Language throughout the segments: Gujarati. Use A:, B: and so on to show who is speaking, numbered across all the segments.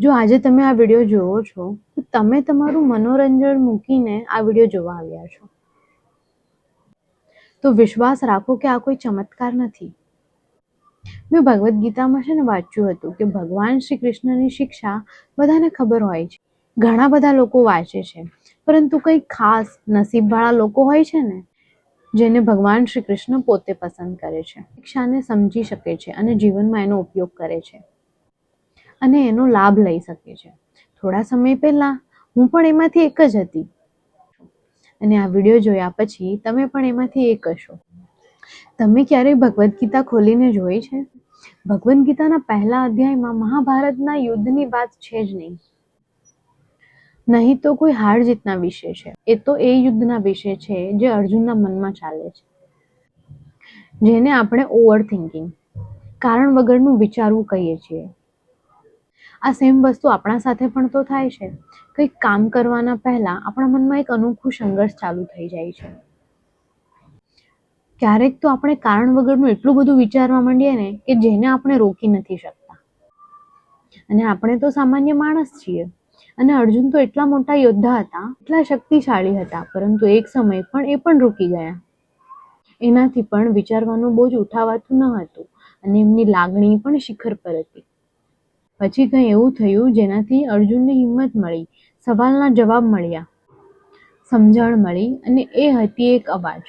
A: જો આજે તમે આ વિડીયો જોવો છો તો તમે તમારું મનોરંજન મૂકીને આ વિડીયો જોવા આવ્યા છો, તો વિશ્વાસ રાખો કે આ કોઈ ચમત્કાર નથી. મેં ભગવદ્ ગીતામાં વાંચ્યું હતું કે ભગવાન શ્રી કૃષ્ણની શિક્ષા બધાને ખબર હોય છે. ઘણા બધા લોકો વાંચે છે, પરંતુ કંઈક ખાસ નસીબવાળા લોકો હોય છે ને, જેને ભગવાન શ્રી કૃષ્ણ પોતે પસંદ કરે છે, શિક્ષાને સમજી શકે છે અને જીવનમાં એનો ઉપયોગ કરે છે અને એનો લાભ લઈ શકે છે. થોડા સમય પહેલા હું પણ એમાંથી એક જ હતી અને આ વિડીયો જોયા પછી તમે પણ એમાંથી એક હશો. તમે ક્યારેય ભગવદ્ ગીતા ખોલીને જોઈ છે? ભગવદ્ ગીતાના પહેલા અધ્યાયમાં મહાભારતના યુદ્ધની વાત છે જ નહીં તો કોઈ હાર જીતના વિશે છે. એ તો એ યુદ્ધના વિશે છે જે અર્જુનના મનમાં ચાલે છે, જેને આપણે ઓવર થિંકિંગ, કારણ વગરનું વિચારવું કહીએ છીએ. આ સેમ વસ્તુ આપણા સાથે પણ તો થાય છે. કંઈક કામ કરવાના પહેલા આપણા મનમાં એક અનોખું સંઘર્ષ ચાલુ થઈ જાય છે. ક્યારેક તો આપણે કારણ વગરનું એટલું બધું વિચારવા માંડીએ ને કે જેને આપણે રોકી નથી શકતા. અને આપણે તો સામાન્ય માણસ છીએ. અને અર્જુન તો એટલા મોટા યોદ્ધા હતા, એટલા શક્તિશાળી હતા, પરંતુ એક સમય પણ એ પણ રૂકી ગયા. એનાથી પણ વિચારવાનું બોજ ઉઠાવાતું ન હતું અને એમની લાગણી પણ શિખર પર હતી. પછી કંઈ એવું થયું જેનાથી અર્જુનને હિંમત મળી, સવાલના જવાબ મળ્યા, સમજણ મળી, અને એ હતી એક અવાજ.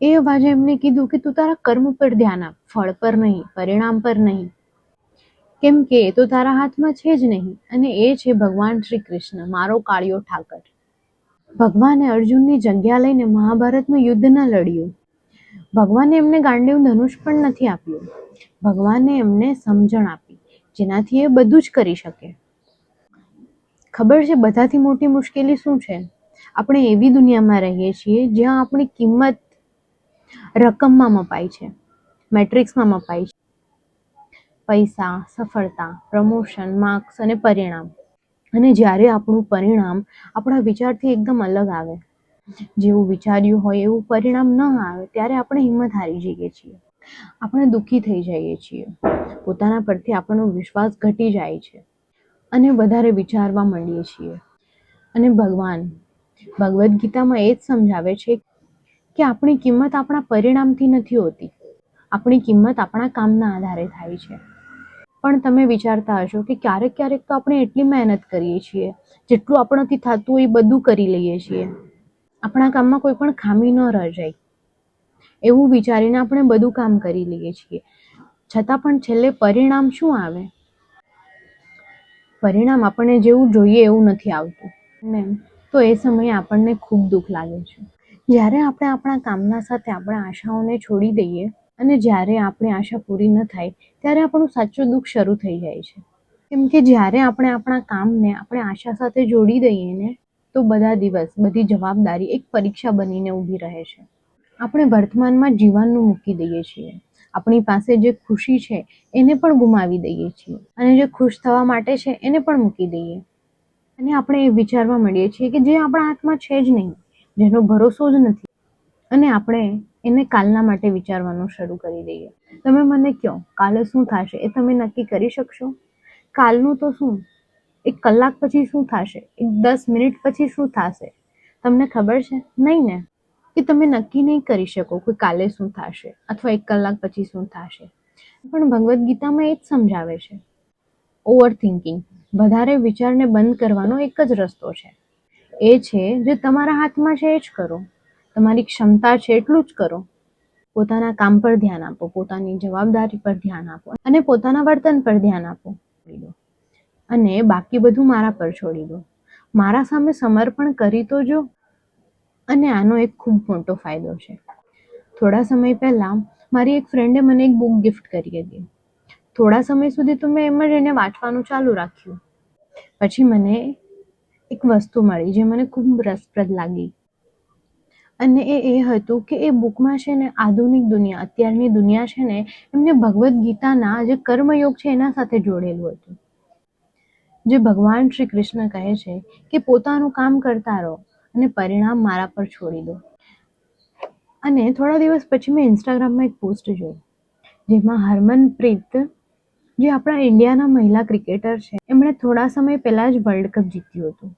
A: એ અવાજે એમને કીધું કે તું તારા કર્મ પર ધ્યાન આપ, ફળ પર નહીં, પરિણામ પર નહીં, કેમ કે એ તો તારા હાથમાં છે જ નહીં. અને એ છે ભગવાન શ્રી કૃષ્ણ, મારો કાળિયો ઠાકર. ભગવાને અર્જુનની જગ્યા લઈને મહાભારતનું યુદ્ધ ન લડ્યું. ભગવાને એમને ગાંડીવ ધનુષ પણ નથી આપ્યું. ભગવાને એમને સમજણ આપી, જેનાથી એ બધું જ કરી શકે. ખબર છે બધાથી મોટી મુશ્કેલી શું છે? આપણે એવી દુનિયામાં રહીએ છીએ જ્યાં આપણી કિંમત રકમમાં મપાય છે, મેટ્રિક્સમાં મપાય છે. પૈસા, સફળતા, પ્રમોશન, માર્ક્સ અને પરિણામ. અને જ્યારે આપણું પરિણામ આપણા વિચારથી એકદમ અલગ આવે, જેવું વિચાર્યું હોય એવું પરિણામ ન આવે, ત્યારે આપણે હિંમત હારી જઈએ છીએ. આપણે દુઃખી થઈ જઈએ છીએ. પોતાના પરથી આપણો વિશ્વાસ ઘટી જાય છે અને વધારે વિચારવા માંડીએ છીએ. અને ભગવદ્ ગીતામાં એ જ સમજાવે છે કે આપણી કિંમત આપણા પરિણામથી નથી હોતી. આપણી કિંમત આપણા કામના આધારે થાય છે. પણ તમે વિચારતા હશો કે ક્યારેક તો આપણે એટલી મહેનત કરીએ છીએ, જેટલું આપણાથી થતું હોય એ બધું કરી લઈએ છીએ, આપણા કામમાં કોઈ પણ ખામી ન રહી જાય એવું વિચારીને આપણે બધું કામ કરી લઈએ છીએ. છતાં પણ છેલ્લે પરિણામ શું આવે? પરિણામ આપણને જેવું જોઈએ એવું નથી આવતું ને, તો એ સમયે આપણને ખૂબ દુઃખ લાગે છે. જ્યારે આપણે આપણા કામના સાથે આપણા આશાઓને છોડી દઈએ અને જ્યારે આપણી આશા પૂરી ન થાય, ત્યારે આપણું સાચું દુઃખ શરૂ થઈ જાય છે. કેમ કે જ્યારે આપણે આપણા કામને આપણે આશા સાથે જોડી દઈએ ને, તો બધા દિવસ, બધી જવાબદારી એક પરીક્ષા બનીને ઊભી રહે છે. આપણે વર્તમાનમાં જીવનનું મૂકી દઈએ છીએ. આપણી પાસે જે ખુશી છે એને પણ ગુમાવી દઈએ છીએ, અને જે ખુશ થવા માટે છે એને પણ મૂકી દઈએ. અને આપણે એ વિચારવા માંડીએ છીએ કે જે આપણા હાથમાં છે જ નહીં, જેનો ભરોસો જ નથી, અને આપણે એને કાલના માટે વિચારવાનું શરૂ કરી દઈએ. તમે મને કહો, કાલે શું થશે એ તમે નક્કી કરી શકશો? કાલનું તો શું, 1 કલાક પછી શું થશે, 10 મિનિટ પછી શું થશે, તમને ખબર છે? નહીં ને. કે તમે નક્કી નહીં કરી શકો કે કાલે શું થશે અથવા 1 કલાક પછી શું થશે. પણ ભગવદ્ ગીતામાં એ જ સમજાવે છે, ઓવર થિંકિંગ, વધારે વિચારને બંધ કરવાનો એક જ રસ્તો છે. એ છે જે તમારા હાથમાં છે એ જ કરો. તમારી ક્ષમતા છે એટલું જ કરો. પોતાના કામ પર ધ્યાન આપો, પોતાની જવાબદારી પર ધ્યાન આપો અને પોતાના વર્તન પર ધ્યાન આપો. અને બાકી બધું મારા પર છોડી દો. મારા સામે સમર્પણ કરી તો જો. અને આનો એક ખૂબ મોટો ફાયદો છે. થોડા સમય પહેલા મારી એક ફ્રેન્ડે મને એક બુક ગિફ્ટ કરી હતી. થોડા સમય સુધી તો મેં એમ જ એને વાંચવાનું ચાલુ રાખ્યું. પછી મને એક વસ્તુ મળી જે મને ખૂબ રસપ્રદ લાગી, અને એ હતું કે એ બુકમાં છે ને આધુનિક દુનિયા, અત્યારની દુનિયા છે ને, એમને ભગવદ્ ગીતાના જે કર્મયોગ છે એના સાથે જોડેલું હતું. જે ભગવાન શ્રી કૃષ્ણ કહે છે કે પોતાનું કામ કરતા રહો અને પરિણામ મારા પર છોડી દો. અને થોડા દિવસ પછી મેં ઇન્સ્ટાગ્રામમાં એક પોસ્ટ જોઈ, જેમાં હરમનપ્રીત જે આપણા ઇન્ડિયાના મહિલા ક્રિકેટર છે, એમણે થોડા સમય પહેલા જ વર્લ્ડ કપ જીત્યું હતું,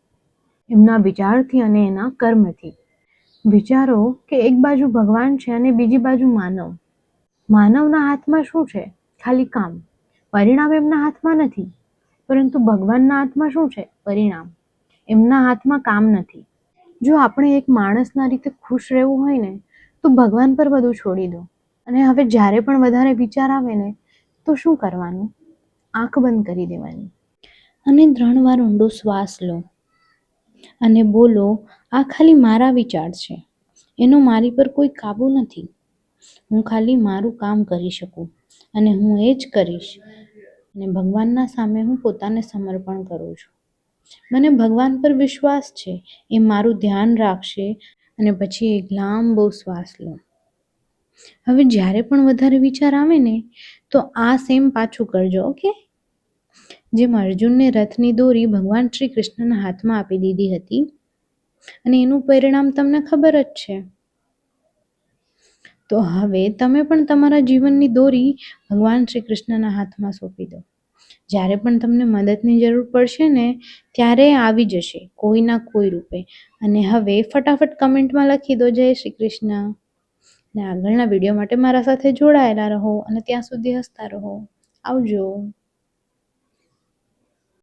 A: એમના વિચારથી અને એના કર્મથી. વિચારો કે એક બાજુ ભગવાન છે અને બીજી બાજુ માનવ. માનવના હાથમાં શું છે? ખાલી કામ. પરિણામ એમના હાથમાં નથી. પરંતુ ભગવાનના હાથમાં શું છે? પરિણામ. એમના હાથમાં કામ નથી. જો આપણે એક માણસના રીતે ખુશ રહેવું હોય ને, તો ભગવાન પર બધું છોડી દો. અને હવે જ્યારે પણ વધારે વિચાર આવે ને, તો શું કરવાનું? આંખ બંધ કરી દેવાની અને 3 વાર ઊંડો શ્વાસ લો અને બોલો, આ ખાલી મારા વિચાર છે, એનો મારી પર કોઈ કાબુ નથી. હું ખાલી મારું કામ કરી શકું અને હું એ જ કરીશ. અને ભગવાનના સામે હું પોતાને સમર્પણ કરું છું. મને ભગવાન પર વિશ્વાસ છે, એ મારું ધ્યાન રાખશે. અને પછી એક લાંબો શ્વાસ લો. હવે જ્યારે પણ વધારે વિચાર આવે ને, તો આ સેમ પાછું કરજો, ઓકે? જેમ અર્જુનને રથની દોરી ભગવાન શ્રી કૃષ્ણના હાથમાં આપી દીધી હતી, અને એનું પરિણામ તમને ખબર જ છે. તો હવે તમે પણ તમારા જીવનની દોરી ભગવાન શ્રી કૃષ્ણના હાથમાં સોંપી દો. જ્યારે પણ તમને મદદની જરૂર પડશે ને, ત્યારે આવી જશે કોઈ ના કોઈ રૂપે. અને હવે ફટાફટ કમેન્ટમાં લખી દો જય શ્રી કૃષ્ણ. અને આગળના વિડીયો માટે મારા સાથે જોડાયેલા રહો અને ત્યાં સુધી હસતા રહો. આવજો.